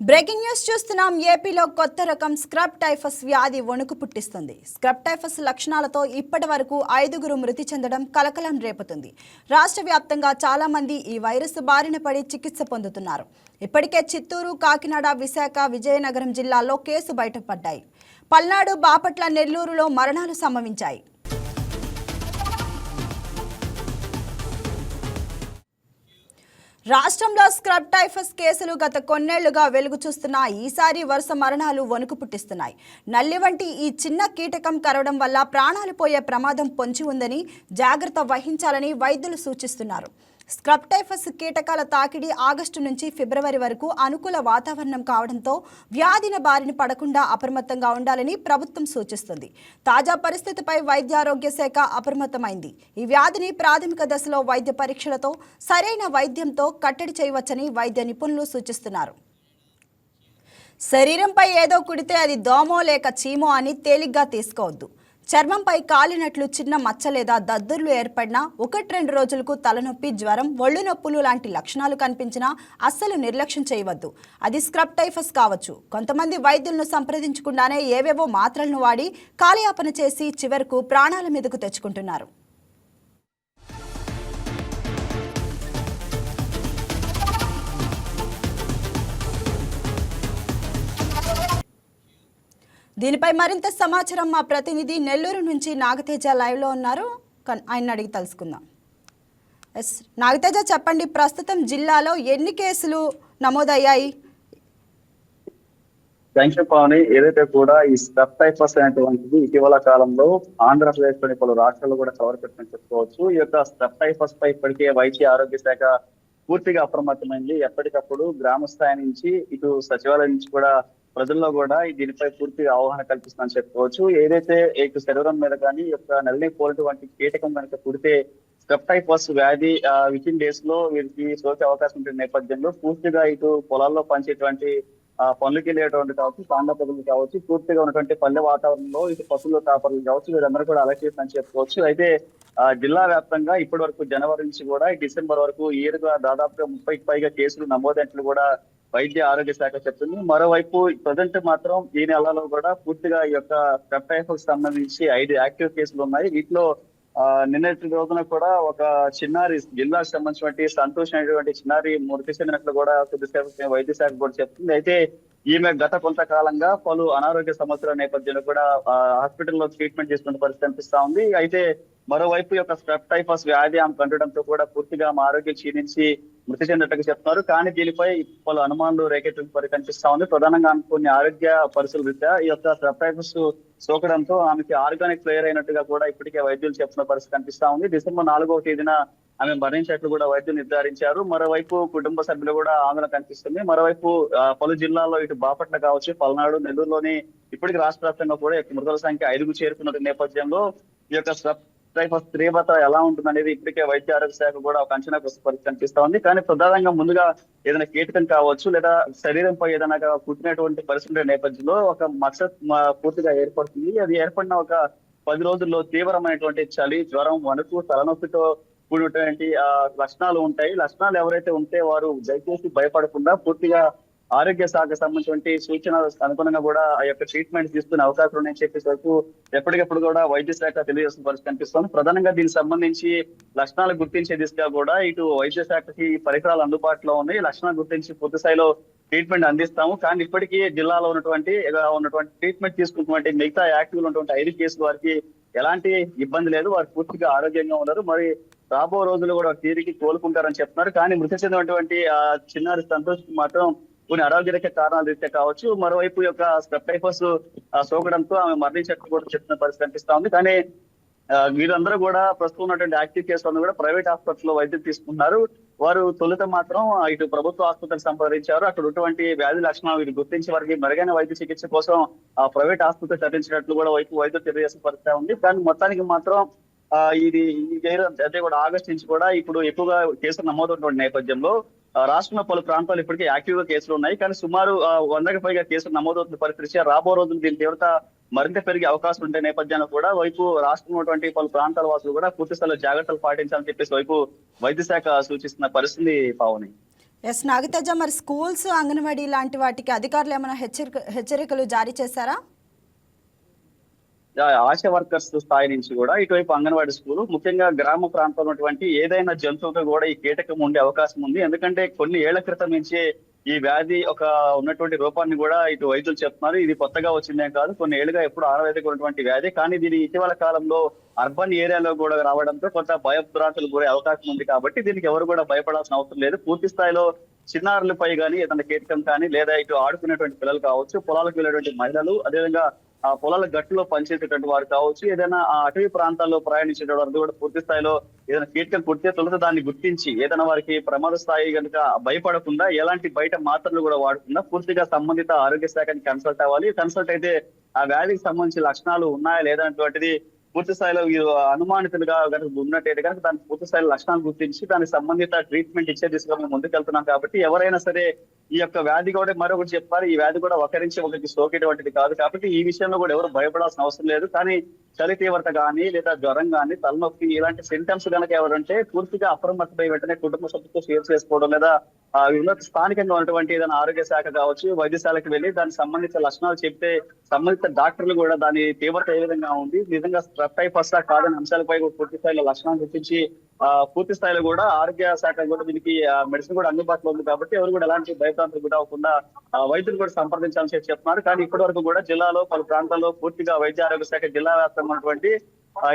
Breaking news చూస్తున్నాం. ఏపీలో కొత్త రకం స్క్రబ్ టైఫస్ వ్యాధి వణుకు పుట్టిస్తుంది. స్క్రబ్ టైఫస్ లక్షణాలతో ఇప్పటి వరకు 5గురు మృతి చెందడం కలకలం రేపుతుంది. రాష్ట్ర వ్యాప్తంగా చాలా మంది ఈ వైరస్ బారిన పడి చికిత్స పొందుతున్నారు. ఇప్పటికే చిత్తూరు, కాకినాడ, విశాఖ, విజయనగరం జిల్లాల్లో కేసు బయటపడ్డాయి. పల్నాడు, బాపట్ల, నెల్లూరులో మరణాలు సంభవించాయి. రాష్ట్రంలో స్క్రబ్ టైఫస్ కేసులు గత కొన్నేళ్లుగా వెలుగు చూస్తున్నా ఈసారి వరుస మరణాలు వణుకు పుట్టిస్తున్నాయి. నల్లి వంటి ఈ చిన్న కీటకం కరవడం వల్ల ప్రాణాలు పోయే ప్రమాదం పొంచి ఉందని జాగ్రత్త వహించాలని వైద్యులు సూచిస్తున్నారు. స్క్రబ్ టైఫస్ కీటకాల తాకిడి ఆగస్టు నుంచి ఫిబ్రవరి వరకు అనుకూల వాతావరణం కావడంతో వ్యాధిన బారిన పడకుండా అప్రమత్తంగా ఉండాలని ప్రభుత్వం సూచిస్తుంది. తాజా పరిస్థితిపై వైద్యారోగ్య శాఖ అప్రమత్తమైంది. ఈ వ్యాధిని ప్రాథమిక దశలో వైద్య పరీక్షలతో సరైన వైద్యంతో కట్టడి చేయవచ్చని వైద్య నిపుణులు సూచిస్తున్నారు. శరీరంపై ఏదో కుడితే అది దోమో లేక చీమో అని తేలిగ్గా తీసుకోవద్దు. చర్మంపై కాలినట్లు చిన్న మచ్చ లేదా దద్దుర్లు ఏర్పడినా 1-2 రోజులకు తలనొప్పి, జ్వరం, ఒళ్ళు నొప్పులు లాంటి లక్షణాలు కనిపించినా అస్సలు నిర్లక్ష్యం చేయవద్దు. అది స్క్రబ్ టైఫస్ కావచ్చు. కొంతమంది వైద్యులను సంప్రదించకుండానే ఏవేవో మాత్రలను వాడి కాలయాపన చేసి చివరకు ప్రాణాల మీదకు తెచ్చుకుంటున్నారు. దీనిపై మరింత సమాచారం మా ప్రతినిధి నెల్లూరు నుంచి నాగతేజ లైవ్లో ఉన్నారు. ఆయన అడిగి తెలుసుకుందాం. నాగతేజ, చెప్పండి, ప్రస్తుతం జిల్లాలో ఎన్ని కేసులు నమోదయ్యాయి? Thank you Pavani. ఏదైతే కూడా ఈ స్క్రబ్ టైఫస్ అనేటువంటిది ఇటీవల కాలంలో ఆంధ్రప్రదేశ్ లోని పలు రాష్ట్రాల్లో కూడా కవర్ పెట్టని చెప్పుకోవచ్చు. ఈ యొక్క స్క్రబ్ టైఫస్ పై ఇప్పటికే వైద్య ఆరోగ్య శాఖ పూర్తిగా అప్రమత్తమైంది. ఎప్పటికప్పుడు గ్రామ స్థాయి నుంచి ఇటు సచివాలయం నుంచి కూడా ప్రజల్లో కూడా దీనిపై పూర్తిగా అవగాహన కల్పిస్తుందని చెప్పుకోవచ్చు. ఏదైతే శరీరం మీద కానీ యొక్క నల్లి పోలినటువంటి కీటకం కనుక పుడితే స్క్రబ్ టైఫస్ వ్యాధి వితిన్ డేస్ లో వీరికి సోకే అవకాశం ఉండే నేపథ్యంలో పూర్తిగా ఇటు పొలాల్లో పంచేటువంటి పనులకి వెళ్ళేటువంటి కావచ్చు, కాండ ప్రజలు కావచ్చు, పూర్తిగా ఉన్నటువంటి పల్లె వాతావరణంలో ఇటు పశువుల కాపరులు కావచ్చు, వీరందరూ కూడా అలర్ట్ చేస్తుందని చెప్పుకోవచ్చు. అయితే జిల్లా వ్యాప్తంగా ఇప్పటి వరకు జనవరి నుంచి కూడా డిసెంబర్ వరకు ఏరుగా దాదాపుగా 30కి పైగా కేసులు నమోదైనట్లు కూడా వైద్య ఆరోగ్య శాఖ చెప్తుంది. మరోవైపు ప్రజెంట్ మాత్రం ఈ నెలలో కూడా పూర్తిగా ఈ యొక్క స్క్రబ్ టైఫస్ సంబంధించి 5 యాక్టివ్ కేసులు ఉన్నాయి. వీటిలో నిన్నటి రోజున కూడా ఒక చిన్నారి, జిల్లాకు సంబంధించినటువంటి సంతోష్ అనేటువంటి చిన్నారి మృతి చెందినట్లు కూడా కొద్దిసేపు వైద్య శాఖ కూడా చెప్తుంది. అయితే ఈమె గత కొంతకాలంగా పలు అనారోగ్య సమస్యల నేపథ్యంలో కూడా హాస్పిటల్లో ట్రీట్మెంట్ చేసుకునే పరిస్థితి కనిపిస్తా ఉంది. అయితే మరోవైపు యొక్క స్క్రబ్ టైఫస్ వ్యాధి ఆమె కంటడంతో కూడా పూర్తిగా ఆమె ఆరోగ్యం క్షీణించి మృతి చెందినట్టుగా చెప్తున్నారు. కానీ దీనిపై పలు అనుమానాలు రేకెత్తిన కనిపిస్తా ఉంది. ప్రధానంగా కొన్ని ఆరోగ్య పరిస్థితుల రీత్యా ఈ యొక్క స్క్రబ్ టైఫస్ సోకడంతో ఆమెకి ఆర్గానిక్ ఫ్లేయర్ అయినట్టుగా కూడా ఇప్పటికే వైద్యులు చెప్తున్న పరిస్థితి కనిపిస్తా ఉంది. డిసెంబర్ 4వ తేదీన ఆమె మరణించినట్లు కూడా వైద్యులు నిర్ధారించారు. మరోవైపు కుటుంబ సభ్యులు కూడా ఆందోళన కనిపిస్తుంది. మరోవైపు పలు జిల్లాల్లో ఇటు బాపట్ల కావచ్చు, పల్నాడు, నెల్లూరులోని ఇప్పటికి రాష్ట్ర వ్యాప్తంగా కూడా మృతుల సంఖ్య 5కు చేరుకున్న నేపథ్యంలో ఈ యొక్క స్క్రబ్ టైఫస్ తీవ్రత ఎలా ఉంటుందనేది ఇప్పటికే వైద్య ఆరోగ్య శాఖ కూడా ఒక అంచనా పరిస్థితి కనిపిస్తా ఉంది. కానీ ప్రధానంగా ముందుగా ఏదైనా కీటకం కావచ్చు లేదా శరీరంపై ఏదైనా పుట్టినటువంటి పరిస్థితి నేపథ్యంలో ఒక మచ్చ పూర్తిగా ఏర్పడుతుంది. అది ఏర్పడిన ఒక 10 రోజుల్లో తీవ్రమైనటువంటి చలి, జ్వరం, వణుకు, తలనొప్పితో కూడినటువంటి లక్షణాలు ఉంటాయి. లక్షణాలు ఎవరైతే ఉంటే వారు దయచేసి భయపడకుండా పూర్తిగా ఆరోగ్య శాఖకు సంబంధించిన సూచనలు అనుగుణంగా కూడా ఆ యొక్క ట్రీట్మెంట్ తీసుకునే అవకాశం ఉన్నాయని చెప్పేసి వరకు ఎప్పటికప్పుడు కూడా వైద్య శాఖ తెలియజేస్తున్న పరిస్థితి కనిపిస్తుంది. ప్రధానంగా దీనికి సంబంధించి లక్షణాలు గుర్తించే దిశగా కూడా ఇటు వైద్య శాఖకి పరికరాలు అందుబాటులో ఉన్నాయి. లక్షణాలు గుర్తించి పూర్తి స్థాయిలో ట్రీట్మెంట్ అందిస్తాము. కానీ ఇప్పటికీ జిల్లాలో ఉన్నటువంటి ట్రీట్మెంట్ తీసుకున్నటువంటి మిగతా యాక్టివ్ ఉన్నటువంటి 5 కేసుల వారికి ఎలాంటి ఇబ్బంది లేదు. వారు పూర్తిగా ఆరోగ్యంగా ఉన్నారు. మరి రాబో రోజులు కూడా తీరికి కోలుకుంటారని చెప్తున్నారు. కానీ మృతి చెందినటువంటి చిన్నారి సంతోష్ మాత్రం కొన్ని అనారోగ్య కారణాల రీత్యా కావచ్చు, మరోవైపు యొక్క స్క్రబ్ టైఫస్ సోకడంతో ఆమె మరణించినట్టు కూడా చెప్తున్న పరిస్థితి కనిపిస్తా ఉంది. కానీ వీరందరూ కూడా ప్రస్తుతం ఉన్నటువంటి యాక్టివ్ కేసులను కూడా ప్రైవేట్ హాస్పిటల్లో వైద్యం తీసుకున్నారు. వారు తొలుత మాత్రం ఇటు ప్రభుత్వ ఆసుపత్రికి సంప్రదించారు. అక్కడ ఉన్నటువంటి వ్యాధి లక్షణాలు వీరు గుర్తించి వారికి మెరుగైన వైద్య చికిత్స కోసం ప్రైవేట్ ఆసుపత్రికి తరలించినట్లు కూడా వైద్యులు తెలియజేసిన పరిస్థితి ఉంది. కానీ మొత్తానికి మాత్రం ఇది అంటే కూడా ఆగస్టు నుంచి కూడా ఇప్పుడు ఎక్కువగా కేసులు నమోదవుతున్న నేపథ్యంలో రాష్ట్రంలో పలు ప్రాంతాలు ఇప్పటికే యాక్టివ్ గా కేసులు ఉన్నాయి. కానీ సుమారు 100కి పైగా కేసులు నమోదవుతున్న పరిస్థితి రాబో రోజులు దీని తీవ్రత మరింత పెరిగే అవకాశం ఉండే నేపథ్యంలో కూడా వైపు రాష్ట్రంలో ఉన్నటువంటి పలు ప్రాంతాల వాసులు కూడా పూర్తి స్థాయిలో జాగ్రత్తలు పాటించాలని చెప్పేసి వైపు వైద్య శాఖ సూచిస్తున్న పరిస్థితి పావని. ఎస్ నాగతేజ, మరి స్కూల్స్, అంగన్వాడీ లాంటి వాటికి అధికారులు ఏమైనా హెచ్చరికలు జారీ చేశారా? ఆశా వర్కర్స్ స్థాయి నుంచి కూడా ఇటువైపు అంగన్వాడీ స్కూల్, ముఖ్యంగా గ్రామ ప్రాంతంలో ఉన్నటువంటి ఏదైనా జంతువుకు కూడా ఈ కీటకం ఉండే అవకాశం ఉంది. ఎందుకంటే కొన్ని ఏళ్ల క్రితం నుంచే ఈ వ్యాధి ఉన్నటువంటి రూపాన్ని కూడా ఇటు వైద్యులు చెప్తున్నారు. ఇది కొత్తగా వచ్చిందేం కాదు, కొన్ని ఏళ్లుగా ఎప్పుడు ఆనవాయితీగా ఉన్నటువంటి వ్యాధి. కానీ దీని ఇటీవల కాలంలో అర్బన్ ఏరియాలో కూడా రావడంతో కొంత భయభ్రాంతులు గురే అవకాశం ఉంది. కాబట్టి దీనికి ఎవరు కూడా భయపడాల్సిన అవసరం లేదు. పూర్తి స్థాయిలో చిన్నారులపై కానీ ఏదైనా కీటకం కానీ, లేదా ఇటు ఆడుకునేటువంటి పిల్లలు కావచ్చు, పొలాలకు వెళ్ళేటువంటి మహిళలు, అదేవిధంగా ఆ పొలాల గట్టులో పనిచేసేటువంటి వారు కావచ్చు, ఏదైనా ఆ అటవీ ప్రాంతాల్లో ప్రయాణించేటువంటి వారు కూడా పూర్తి స్థాయిలో ఏదైనా కీటకం కుడితే తొలుత దాన్ని గుర్తించి ఏదైనా వారికి ప్రమాద స్థాయి కనుక భయపడకుండా, ఎలాంటి బయట మాత్రలు కూడా వాడకుండా పూర్తిగా సంబంధిత ఆరోగ్య శాఖని కన్సల్ట్ అవ్వాలి. కన్సల్ట్ అయితే ఆ వ్యాధికి సంబంధించిన లక్షణాలు ఉన్నాయా లేదా అనేటువంటిది పూర్తి స్థాయిలో అనుమానితులుగా కనుక ఉన్నట్టయితే కనుక దాని పూర్తి స్థాయిలో లక్షణాలు గుర్తించి దానికి సంబంధిత ట్రీట్మెంట్ ఇచ్చే దిశగా మేము ముందుకెళ్తున్నాం. కాబట్టి ఎవరైనా సరే ఈ యొక్క వ్యాధి కూడా మరొకటి చెప్పారు, ఈ వ్యాధి కూడా ఒకరించి ఒకరికి సోకేటువంటిది కాదు. కాబట్టి ఈ విషయంలో కూడా ఎవరు భయపడాల్సిన అవసరం లేదు. కానీ చలి తీవ్రత కానీ, లేదా జ్వరం కానీ, తలనొప్పి ఇలాంటి సింటమ్స్ కనుక ఎవరంటే పూర్తిగా అప్రమత్తమై వెంటనే కుటుంబ సభ్యులతో షేర్ చేసుకోవడం, లేదా ఉన్నత స్థానికంగా ఉన్నటువంటి ఏదైనా ఆరోగ్య శాఖ కావచ్చు, వైద్యశాలకు వెళ్ళి దానికి సంబంధించిన లక్షణాలు చెప్తే సంబంధిత డాక్టర్లు కూడా దాని తీవ్రత ఏ విధంగా ఉంది, నిజంగా స్ట్రెప్ టైఫసా కాదని అంశాలపై పూర్తి స్థాయిలో లక్షణాలు గుర్తించి పూర్తి స్థాయిలో కూడా ఆరోగ్య శాఖ కూడా దీనికి మెడిసిన్ కూడా అందుబాటులో ఉంది. కాబట్టి ఎవరు కూడా ఎలాంటి భయప్రాంతాలు కూడా అవ్వకుండా వైద్యులు కూడా సంప్రదించాలని చెప్పి చెప్తున్నారు. కానీ ఇప్పటి వరకు కూడా జిల్లాలో పలు ప్రాంతాల్లో పూర్తిగా వైద్య ఆరోగ్య శాఖ జిల్లా వ్యాప్తంగా ఉన్నటువంటి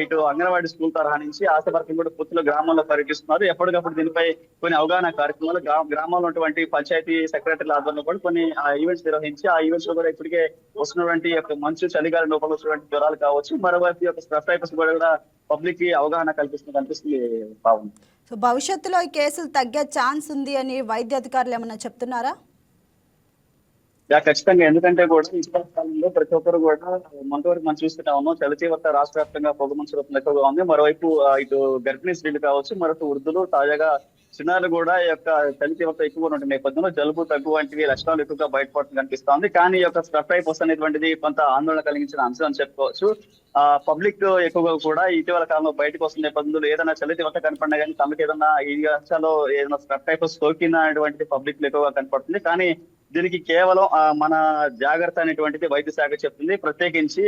ఇటు అంగన్వాడీ స్కూల్ తరహా నుంచి ఆశా వర్గం కూడా పూర్తిలో గ్రామాల్లో పర్యటిస్తున్నారు. ఎప్పటికప్పుడు దీనిపై కొన్ని అవగాహన కార్యక్రమాలు గ్రామాల్లో ఉన్నటువంటి పంచాయతీ సెక్రటరీల ఆధ్వర్యంలో కూడా కొన్ని ఈవెంట్స్ నిర్వహించి ఆ ఈవెంట్స్ లో కూడా ఇప్పటికే వస్తున్నటువంటి మంచు చలిగాలి లోపల వచ్చినటువంటి జ్వరాలు కావచ్చు, మరోవైపు యొక్క స్ట్రెస్ టైఫస్ కూడా పబ్లిక్ కి అవగాహన కనిపిస్తుంది. బాగుంది. సో భవిష్యత్తులో ఈ కేసులు తగ్గే ఛాన్స్ ఉంది అని వైద్య అధికారులు ఏమన్నా చెప్తున్నారా? ఖచ్చితంగా. ఎందుకంటే కూడా ఇటీవల కాలంలో ప్రతి ఒక్కరు కూడా కొంతవరకు మనం చూస్తూనే ఉన్నాం, చలి తీవ్రత రాష్ట్ర వ్యాప్తంగా పొగ మంచు రూపంలో ఎక్కువగా ఉంది. మరోవైపు ఇటు గర్భిణీ స్త్రీలు కావచ్చు, మరొక వృద్ధులు, తాజాగా చిన్నారులు కూడా ఈ యొక్క చలి తీవ్రత ఎక్కువగా ఉన్న నేపథ్యంలో జలుబు, దగ్గు వంటివి లక్షణాలు ఎక్కువగా బయటపడుతుంది కనిపిస్తోంది. కానీ ఈ యొక్క స్ట్రెప్ టైఫస్ అనేటువంటిది కొంత ఆందోళన కలిగించిన అంశం అని చెప్పుకోవచ్చు. పబ్లిక్ ఎక్కువగా కూడా ఇటీవల కాలంలో బయటకు వస్తున్న నేపథ్యంలో ఏదైనా చలి తీవ్రత కనపడినా కానీ తమకు ఏదైనా ఈ అంశాల్లో ఏదైనా స్ట్రెప్ టైఫస్ సోకిందా అనేటువంటిది పబ్లిక్ లో ఎక్కువగా కనపడుతుంది. కానీ దీనికి కేవలం మన జాగ్రత్త అనేటువంటిది వైద్య శాఖ చెప్తుంది. ప్రత్యేకించి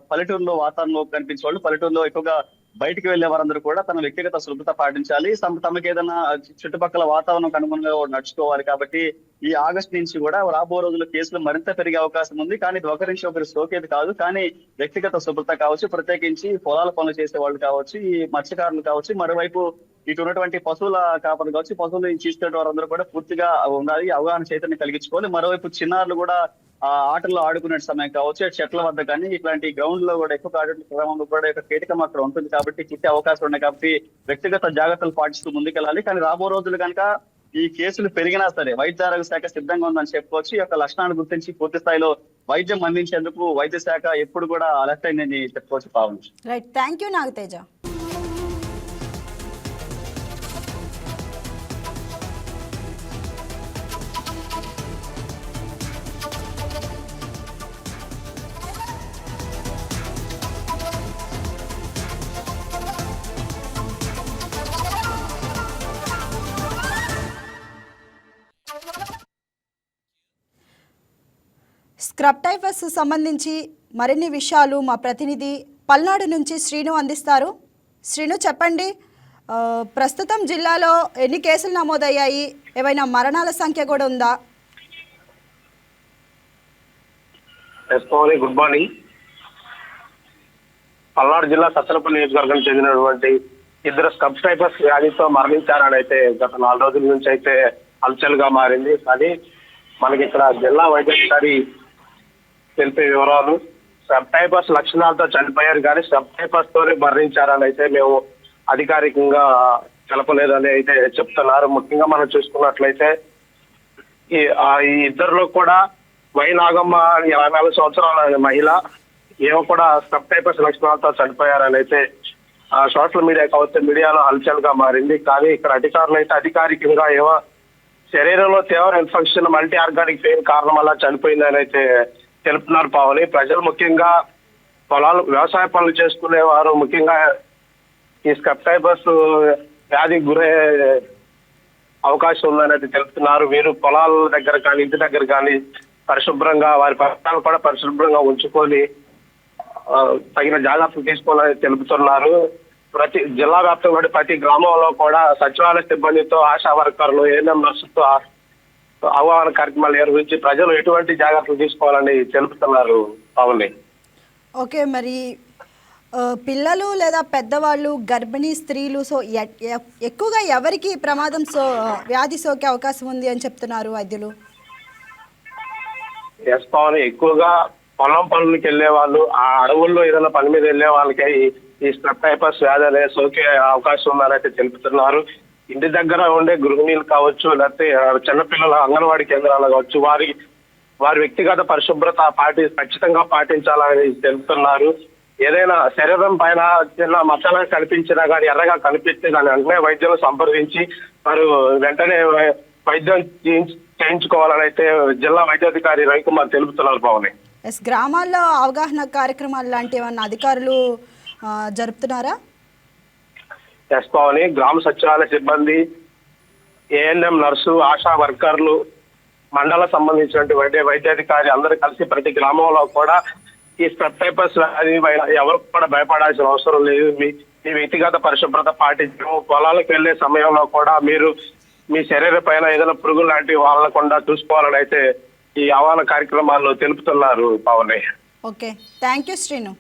పల్లెటూరులో వాతావరణంలో కనిపించే వాళ్ళు, పల్లెటూరులో ఎక్కువగా బయటికి వెళ్లే వారందరూ కూడా తన వ్యక్తిగత శుభ్రత పాటించాలి. తమకు ఏదైనా చుట్టుపక్కల వాతావరణం అనుగుణంగా నడుచుకోవాలి. కాబట్టి ఈ ఆగస్టు నుంచి కూడా రాబో రోజుల్లో కేసులు మరింత పెరిగే అవకాశం ఉంది. కానీ ఇది ఒకరి నుంచి ఒకరు సోకేది కాదు. కానీ వ్యక్తిగత శుభ్రత కావచ్చు, ప్రత్యేకించి పొలాల పనులు చేసే వాళ్ళు కావచ్చు, ఈ మత్స్యకారులు కావచ్చు, మరోవైపు ఇటు ఉన్నటువంటి పశువుల కాపలు కావచ్చు, పశువులు తీసుకునే వారందరూ కూడా పూర్తిగా ఉండాలి, అవగాహన చైతన్యం కలిగించుకోవాలి. మరోవైపు చిన్నారులు కూడా ఆటల్లో ఆడుకునే సమయం కావచ్చు, చెట్ల వద్ద కానీ ఇట్లాంటి గ్రౌండ్ లో కూడా ఎక్కువ ఆడే క్రమంలో కూడా కీటకం అక్కడ ఉంటుంది. కాబట్టి చిట్టే అవకాశం ఉన్నాయి. కాబట్టి వ్యక్తిగత జాగ్రత్తలు పాటిస్తూ ముందుకెళ్ళాలి. కానీ రాబో రోజులు కనుక ఈ కేసులు పెరిగినా సరే వైద్య ఆరోగ్య శాఖ సిద్ధంగా ఉందని చెప్పుకోవచ్చు. ఈ యొక్క లక్షణాలను గుర్తించి పూర్తి స్థాయిలో వైద్యం అందించేందుకు వైద్య శాఖ ఎప్పుడు కూడా అలర్ట్ అయిందని చెప్పుకోవచ్చు. Pavan. Right, thank you Nagateja. Scrub typhus సంబంధించి మరిన్ని విషయాలు మా ప్రతినిధి పల్నాడు నుంచి శ్రీను అందిస్తారు. శ్రీను, చెప్పండి, ప్రస్తుతం జిల్లాలో ఎన్ని కేసులు నమోదయ్యాయి? ఏవైనా మరణాల సంఖ్య కూడా ఉందా? Good morning. పల్నాడు జిల్లా సత్తెనపల్లి నియోజకవర్గానికి చెందినటువంటి ఇద్దరు స్క్రబ్ టైఫస్ వ్యాధితో మరణించారని అయితే గత 4 రోజుల నుంచి అయితే హల్చల్గా మారింది. కానీ మనకి ఇక్కడ జిల్లా వైద్యాధికారి తెలిపే వివరాలు, స్క్రబ్ టైఫస్ లక్షణాలతో చనిపోయారు కానీ స్క్రబ్ టైఫస్ తోనే మరణించారని అయితే మేము అధికారికంగా తెలపలేదని అయితే చెప్తున్నారు. ముఖ్యంగా మనం చూసుకున్నట్లయితే ఈ ఇద్దరిలో కూడా వైనాగమ్మ 24 సంవత్సరాల మహిళ, ఏమో కూడా స్క్రబ్ టైఫస్ లక్షణాలతో చనిపోయారని అయితే సోషల్ మీడియా కావచ్చు, మీడియాలో హల్చల్ గా మారింది. కానీ ఇక్కడ అధికారులు అయితే అధికారికంగా ఏమో శరీరంలో తీవ్ర ఇన్ఫెక్షన్, మల్టీ ఆర్గానిక్ పెయిన్ కారణం వల్ల చనిపోయిందని అయితే తెలుపుతున్నారు. పావని, ప్రజలు ముఖ్యంగా పొలాలు వ్యవసాయ పనులు చేసుకునేవారు ముఖ్యంగా ఈ స్క్రబ్ టైఫస్ వ్యాధికి గురయ్యే అవకాశం ఉందని అయితే తెలుపుతున్నారు. వీరు పొలాల దగ్గర కానీ ఇంటి దగ్గర కానీ పరిశుభ్రంగా వారి పరిసరాలు కూడా పరిశుభ్రంగా ఉంచుకొని తగిన జాగ్రత్తలు తీసుకోవాలని తెలుపుతున్నారు. ప్రతి జిల్లా వ్యాప్తంగా ప్రతి గ్రామంలో కూడా సచివాలయ సిబ్బందితో ఆశా వర్కర్లు ఏఎన్ఎం నర్సులతో అవగాహన కార్యక్రమాలు నిర్వహించి ప్రజలు ఎటువంటి జాగ్రత్తలు తీసుకోవాలని తెలుపుతున్నారు. పవన్. ఓకే, మరి పిల్లలు లేదా పెద్దవాళ్ళు, గర్భిణీ స్త్రీలు ఎక్కువగా ఎవరికి ప్రమాదం వ్యాధి సోకే అవకాశం ఉంది అని చెప్తున్నారు వైద్యులు? ఎస్ పవన్, ఎక్కువగా పొలం పనులకు వెళ్లే వాళ్ళు, ఆ అడవుల్లో ఏదైనా పని మీద వెళ్లే వాళ్ళకి ఈ స్ట్రెప్ టైఫస్ వ్యాధి అనేది సోకే అవకాశం ఉందని అయితే తెలుపుతున్నారు. ఇంటి దగ్గర ఉండే గృహిణీలు కావచ్చు, లేకపోతే చిన్నపిల్లల అంగన్వాడీ కేంద్రాలు కావచ్చు, వారి వ్యక్తిగత పరిశుభ్రత ఖచ్చితంగా పాటించాలని తెలుపుతున్నారు. ఏదైనా శరీరం పైన చిన్న మచ్చలా కనిపించినా కానీ, ఎర్రగా కనిపిస్తే దాని వెంటనే వైద్యులు సంప్రదించి వారు వెంటనే వైద్యం చేయించుకోవాలని అయితే జిల్లా వైద్యాధికారి రవికుమార్ తెలుపుతున్నారు. పవన్. గ్రామాల్లో అవగాహన కార్యక్రమాలు లాంటి ఏమన్నా అధికారులు జరుపుతున్నారా? ఎస్ పవన్, గ్రామ సచివాలయ సిబ్బంది, ఏఎన్ఎం నర్సు, ఆశా వర్కర్లు, మండల సంబంధించినటువంటి వైద్యాధికారి అందరూ కలిసి ప్రతి గ్రామంలో కూడా ఈ స్ట్రెప్ టైఫస్ వ్యాధి ఎవరు కూడా భయపడాల్సిన అవసరం లేదు. మీ వ్యక్తిగత పరిశుభ్రత పాటించడం, పొలాలకు వెళ్లే సమయంలో కూడా మీరు మీ శరీర పైన ఏదైనా పురుగు లాంటివి వాళ్ళకుండా చూసుకోవాలని అయితే ఈ అవగాహన కార్యక్రమాల్లో తెలుపుతున్నారు. Pavan. Okay, thank you Srinu.